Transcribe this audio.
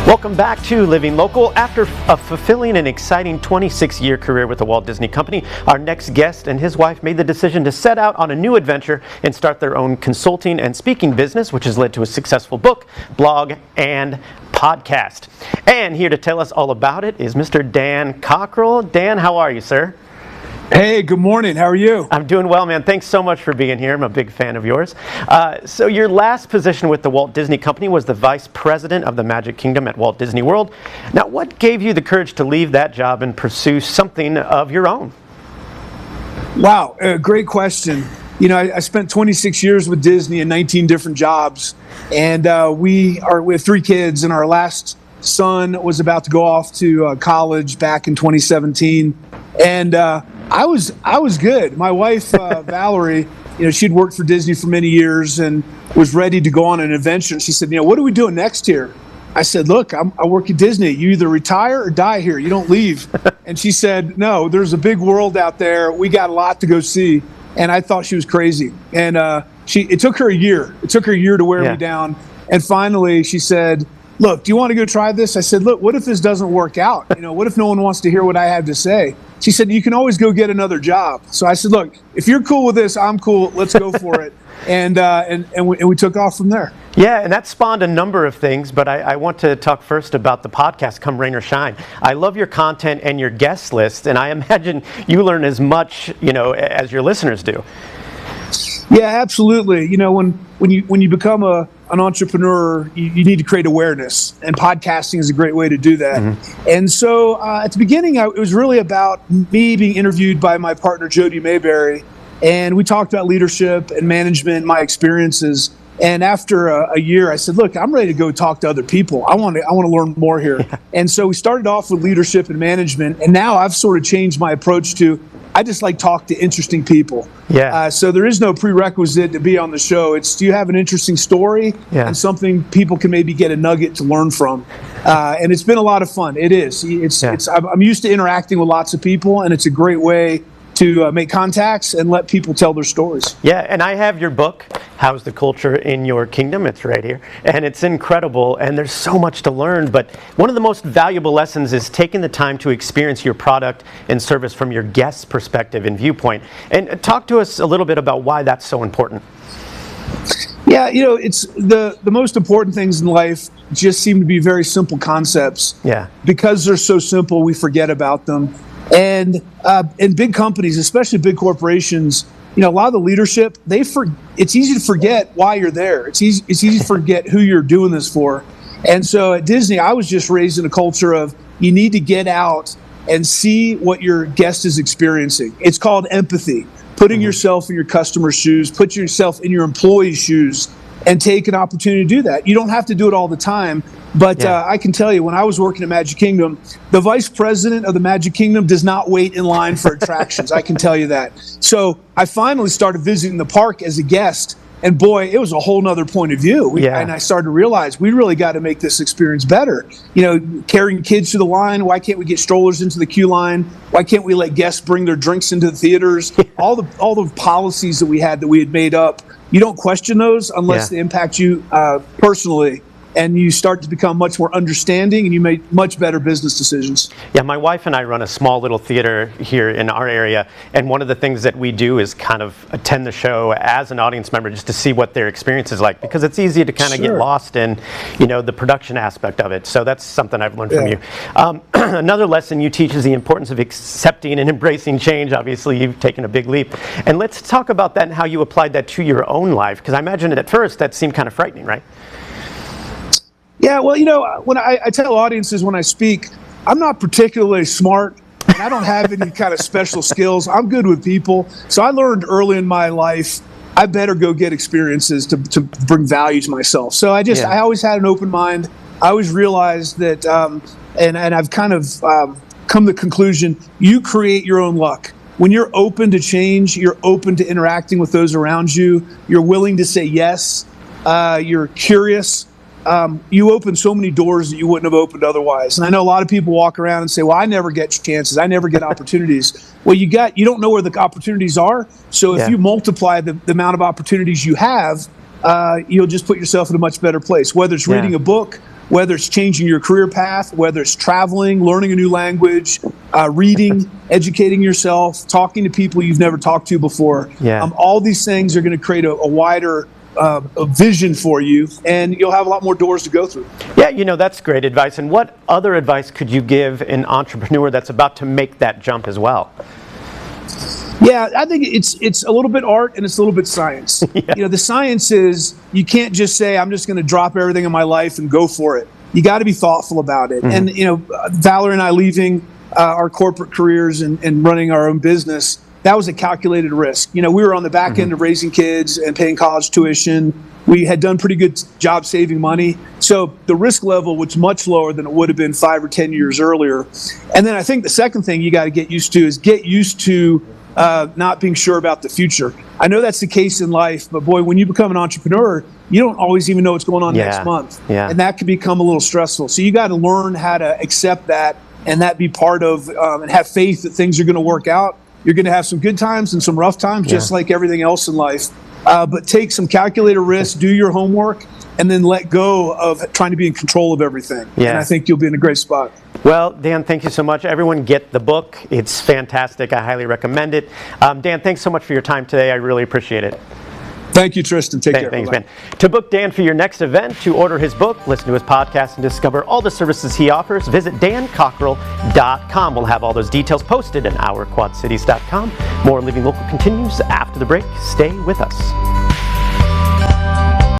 Welcome back to Living Local. After a fulfilling and exciting 26-year career with the Walt Disney Company, our next guest and his wife made the decision to set out on a new adventure and start their own consulting and speaking business, which has led to a successful book, blog, and podcast. And here to tell us all about it is Mr. Dan Cockerell. Dan, how are you, sir? Hey, good morning. How are you? I'm doing well, man. Thanks so much for being here. I'm a big fan of yours. So your last position with the Walt Disney Company was the Vice President of the Magic Kingdom at Walt Disney World. Now, what gave you the courage to leave that job and pursue something of your own? Wow, great question. You know, I spent 26 years with Disney in 19 different jobs, and we have 3 kids, and our last son was about to go off to college back in 2017, and I was good. My wife, Valerie, you know, she'd worked for Disney for many years and was ready to go on an adventure. And she said, you know, what are we doing next here? I said, look, I work at Disney. You either retire or die here. You don't leave. And she said, no, there's a big world out there. We got a lot to go see. And I thought she was crazy. And it took her a year. It took her a year to wear me down. And finally, she said, look, do you want to go try this? I said, look, what if this doesn't work out? You know, what if no one wants to hear what I have to say? She said, you can always go get another job. So I said, look, if you're cool with this, I'm cool. Let's go for it. And we took off from there. Yeah, and that spawned a number of things, but I want to talk first about the podcast, Come Rain or Shine. I love your content and your guest list, and I imagine you learn as much, you know, as your listeners do. Yeah, absolutely. You know, when you become an entrepreneur, you need to create awareness, and podcasting is a great way to do that. Mm-hmm. And so at the beginning, it was really about me being interviewed by my partner, Jody Mayberry, and we talked about leadership and management, my experiences. And after a year, I said, look, I'm ready to go talk to other people. I want to learn more here. Yeah. And so we started off with leadership and management, and now I've sort of changed my approach to I just like talk to interesting people. Yeah. So there is no prerequisite to be on the show. It's, do you have an interesting story and something people can maybe get a nugget to learn from? And it's been a lot of fun. It is. I'm used to interacting with lots of people, and it's a great way to make contacts and let people tell their stories. Yeah, and I have your book, How's the Culture in Your Kingdom? It's right here. And it's incredible, and there's so much to learn, but one of the most valuable lessons is taking the time to experience your product and service from your guest's perspective and viewpoint. And talk to us a little bit about why that's so important. Yeah, you know, it's the most important things in life just seem to be very simple concepts. Yeah. Because they're so simple, we forget about them. And in big companies, especially big corporations, you know, a lot of the leadership, it's easy to forget why you're there. It's easy to forget who you're doing this for. And so at Disney, I was just raised in a culture of you need to get out and see what your guest is experiencing. It's called empathy, putting yourself in your customer's shoes, put yourself in your employee's shoes, and take an opportunity to do that. You don't have to do it all the time, but I can tell you, when I was working at Magic Kingdom, the vice president of the Magic Kingdom does not wait in line for attractions. I can tell you that. So I finally started visiting the park as a guest, and boy, it was a whole nother point of view. And I started to realize we really got to make this experience better. You know, carrying kids to the line, why can't we get strollers into the queue line? Why can't we let guests bring their drinks into the theaters? All the policies that we had made up, you don't question those unless they impact you personally. And you start to become much more understanding, and you make much better business decisions. Yeah, my wife and I run a small little theater here in our area, and one of the things that we do is kind of attend the show as an audience member just to see what their experience is like, because it's easy to kind of get lost in, you know, the production aspect of it. So that's something I've learned from you. Another lesson you teach is the importance of accepting and embracing change. Obviously, you've taken a big leap. And let's talk about that and how you applied that to your own life, because I imagine at first that seemed kind of frightening, right? Yeah, well, you know, when I tell audiences when I speak, I'm not particularly smart, and I don't have any kind of special skills. I'm good with people. So I learned early in my life, I better go get experiences to bring value to myself. So I always had an open mind. I always realized that, and I've kind of come to the conclusion, you create your own luck. When you're open to change, you're open to interacting with those around you, you're willing to say yes, you're curious. You open so many doors that you wouldn't have opened otherwise. And I know a lot of people walk around and say, well, I never get chances. I never get opportunities. Well, you don't know where the opportunities are. So if you multiply the amount of opportunities you have, you'll just put yourself in a much better place, whether it's reading a book, whether it's changing your career path, whether it's traveling, learning a new language, reading, educating yourself, talking to people you've never talked to before. All these things are going to create a wider a vision for you, and you'll have a lot more doors to go through. Yeah, that's great advice. And what other advice could you give an entrepreneur that's about to make that jump as well? Yeah, I think it's a little bit art and it's a little bit science. The science is you can't just say, I'm just going to drop everything in my life and go for it. You got to be thoughtful about it. And, Valerie and I leaving our corporate careers and running our own business, that was a calculated risk. We were on the back end of raising kids and paying college tuition. We had done pretty good job saving money. So the risk level was much lower than it would have been 5 or 10 years earlier. And then I think the second thing you got to get used to not being sure about the future. I know that's the case in life, but boy, when you become an entrepreneur, you don't always even know what's going on next month. And that can become a little stressful. So you got to learn how to accept that and that be part of and have faith that things are going to work out. You're going to have some good times and some rough times, just like everything else in life. But take some calculated risks, do your homework, and then let go of trying to be in control of everything. And I think you'll be in a great spot. Well, Dan, thank you so much. Everyone get the book. It's fantastic. I highly recommend it. Dan, thanks so much for your time today. I really appreciate it. Thank you, Tristan. Take care. Thanks, man. To book Dan for your next event, to order his book, listen to his podcast, and discover all the services he offers, visit dancockerell.com. We'll have all those details posted at ourquadcities.com. More Living Local continues after the break. Stay with us.